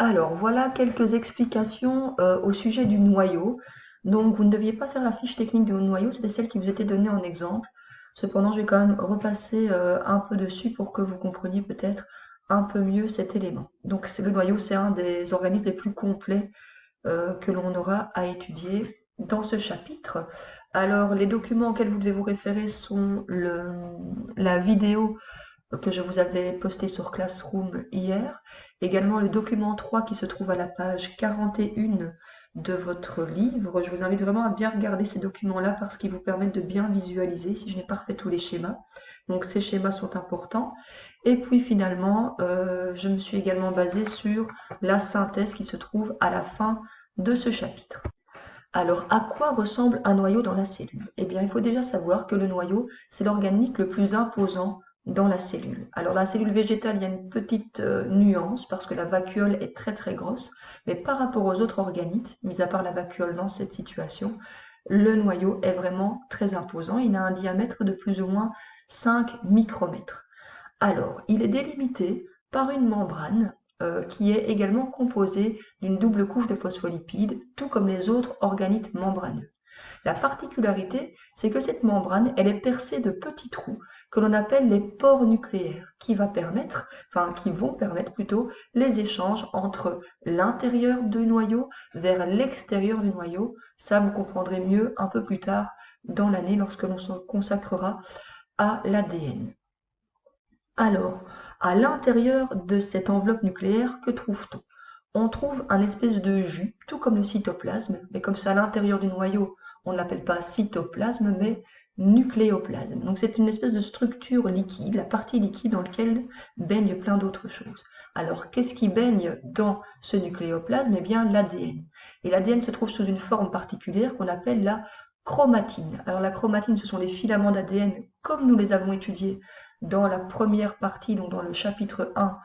Alors, voilà quelques explications au sujet du noyau. Donc, vous ne deviez pas faire la fiche technique du noyau, c'était celle qui vous était donnée en exemple. Cependant, je vais quand même repasser un peu dessus pour que vous compreniez peut-être un peu mieux cet élément. Donc, le noyau, c'est un des organismes les plus complets que l'on aura à étudier dans ce chapitre. Alors, les documents auxquels vous devez vous référer sont la vidéo que je vous avais posté sur Classroom hier. Également le document 3 qui se trouve à la page 41 de votre livre. Je vous invite vraiment à bien regarder ces documents-là parce qu'ils vous permettent de bien visualiser si je n'ai pas refait tous les schémas. Donc ces schémas sont importants. Et puis finalement, je me suis également basée sur la synthèse qui se trouve à la fin de ce chapitre. Alors, à quoi ressemble un noyau dans la cellule? Eh bien, il faut déjà savoir que le noyau, c'est l'organique le plus imposant dans la cellule. Alors, la cellule végétale, il y a une petite nuance parce que la vacuole est très très grosse, mais par rapport aux autres organites, mis à part la vacuole dans cette situation, le noyau est vraiment très imposant. Il a un diamètre de plus ou moins 5 micromètres. Alors, il est délimité par une membrane qui est également composée d'une double couche de phospholipides, tout comme les autres organites membraneux. La particularité, c'est que cette membrane, elle est percée de petits trous que l'on appelle les pores nucléaires, qui vont permettre plutôt les échanges entre l'intérieur du noyau vers l'extérieur du noyau. Ça, vous comprendrez mieux un peu plus tard dans l'année lorsque l'on se consacrera à l'ADN. Alors, à l'intérieur de cette enveloppe nucléaire, que trouve-t-on? On trouve un espèce de jus, tout comme le cytoplasme, mais comme c'est à l'intérieur du noyau, on ne l'appelle pas cytoplasme, mais nucléoplasme. Donc c'est une espèce de structure liquide, la partie liquide dans laquelle baigne plein d'autres choses. Alors qu'est-ce qui baigne dans ce nucléoplasme? Eh bien l'ADN. Et l'ADN se trouve sous une forme particulière qu'on appelle la chromatine. Alors la chromatine, ce sont les filaments d'ADN comme nous les avons étudiés dans la première partie, donc dans le chapitre 1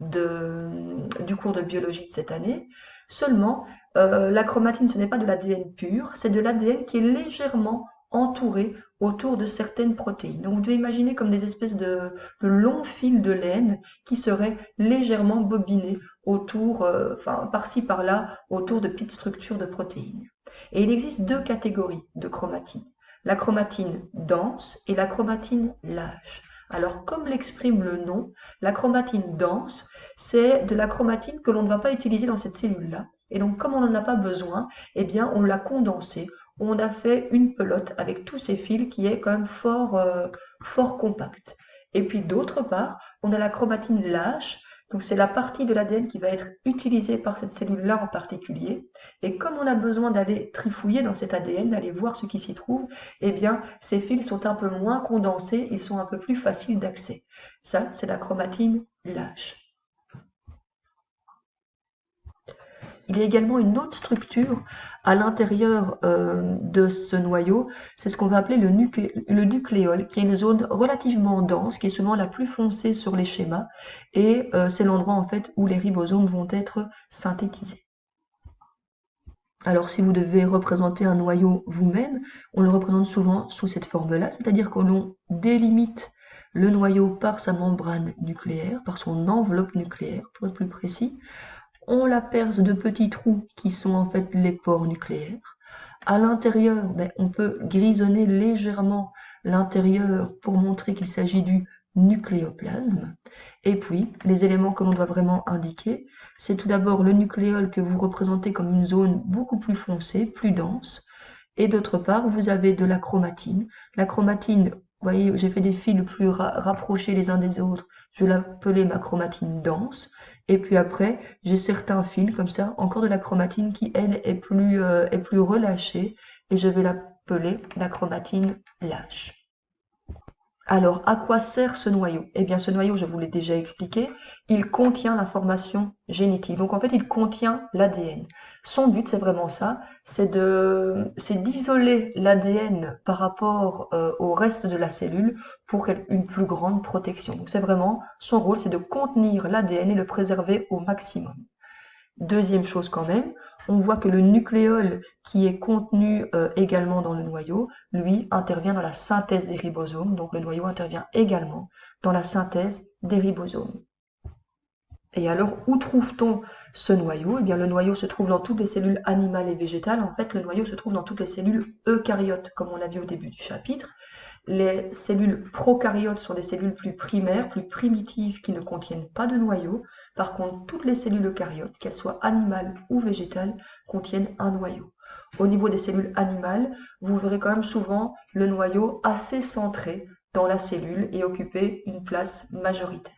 du cours de biologie de cette année. Seulement, la chromatine, ce n'est pas de l'ADN pur, c'est de l'ADN qui est légèrement entouré autour de certaines protéines. Donc vous devez imaginer comme des espèces de longs fils de laine qui seraient légèrement bobinés autour, par-ci par-là, autour de petites structures de protéines. Et il existe deux catégories de chromatine. La chromatine dense et la chromatine lâche. Alors, comme l'exprime le nom, la chromatine dense, c'est de la chromatine que l'on ne va pas utiliser dans cette cellule-là. Et donc, comme on n'en a pas besoin, eh bien, on l'a condensée. On a fait une pelote avec tous ces fils qui est quand même fort compacte. Et puis, d'autre part, on a la chromatine lâche. Donc, c'est la partie de l'ADN qui va être utilisée par cette cellule-là en particulier. Et comme on a besoin d'aller trifouiller dans cet ADN, d'aller voir ce qui s'y trouve, eh bien, ces fils sont un peu moins condensés, ils sont un peu plus faciles d'accès. Ça, c'est la chromatine lâche. Il y a également une autre structure à l'intérieur de ce noyau, c'est ce qu'on va appeler le nucléole, qui est une zone relativement dense, qui est souvent la plus foncée sur les schémas, et c'est l'endroit en fait où les ribosomes vont être synthétisés. Alors si vous devez représenter un noyau vous-même, on le représente souvent sous cette forme-là, c'est-à-dire que l'on délimite le noyau par sa membrane nucléaire, par son enveloppe nucléaire, pour être plus précis. On la perce de petits trous qui sont en fait les pores nucléaires. À l'intérieur, on peut grisonner légèrement l'intérieur pour montrer qu'il s'agit du nucléoplasme. Et puis, les éléments que l'on doit vraiment indiquer, c'est tout d'abord le nucléole que vous représentez comme une zone beaucoup plus foncée, plus dense. Et d'autre part, vous avez de la chromatine. La chromatine, vous voyez, j'ai fait des fils plus rapprochés les uns des autres. Je l'appelais ma chromatine dense. Et puis après, j'ai certains fils comme ça, encore de la chromatine qui, elle, est plus relâchée. Et je vais l'appeler la chromatine lâche. Alors, à quoi sert ce noyau? Eh bien, ce noyau, je vous l'ai déjà expliqué, il contient l'information génétique. Donc, en fait, il contient l'ADN. Son but, c'est vraiment ça, c'est d'isoler l'ADN par rapport au reste de la cellule pour une plus grande protection. Donc, c'est vraiment, son rôle, c'est de contenir l'ADN et le préserver au maximum. Deuxième chose quand même, on voit que le nucléole qui est contenu également dans le noyau, lui, intervient dans la synthèse des ribosomes. Donc le noyau intervient également dans la synthèse des ribosomes. Et alors, où trouve-t-on ce noyau? Eh bien, le noyau se trouve dans toutes les cellules animales et végétales. En fait, le noyau se trouve dans toutes les cellules eucaryotes, comme on l'a vu au début du chapitre. Les cellules prokaryotes sont des cellules plus primaires, plus primitives, qui ne contiennent pas de noyau. Par contre, toutes les cellules eucaryotes, qu'elles soient animales ou végétales, contiennent un noyau. Au niveau des cellules animales, vous verrez quand même souvent le noyau assez centré dans la cellule et occuper une place majoritaire.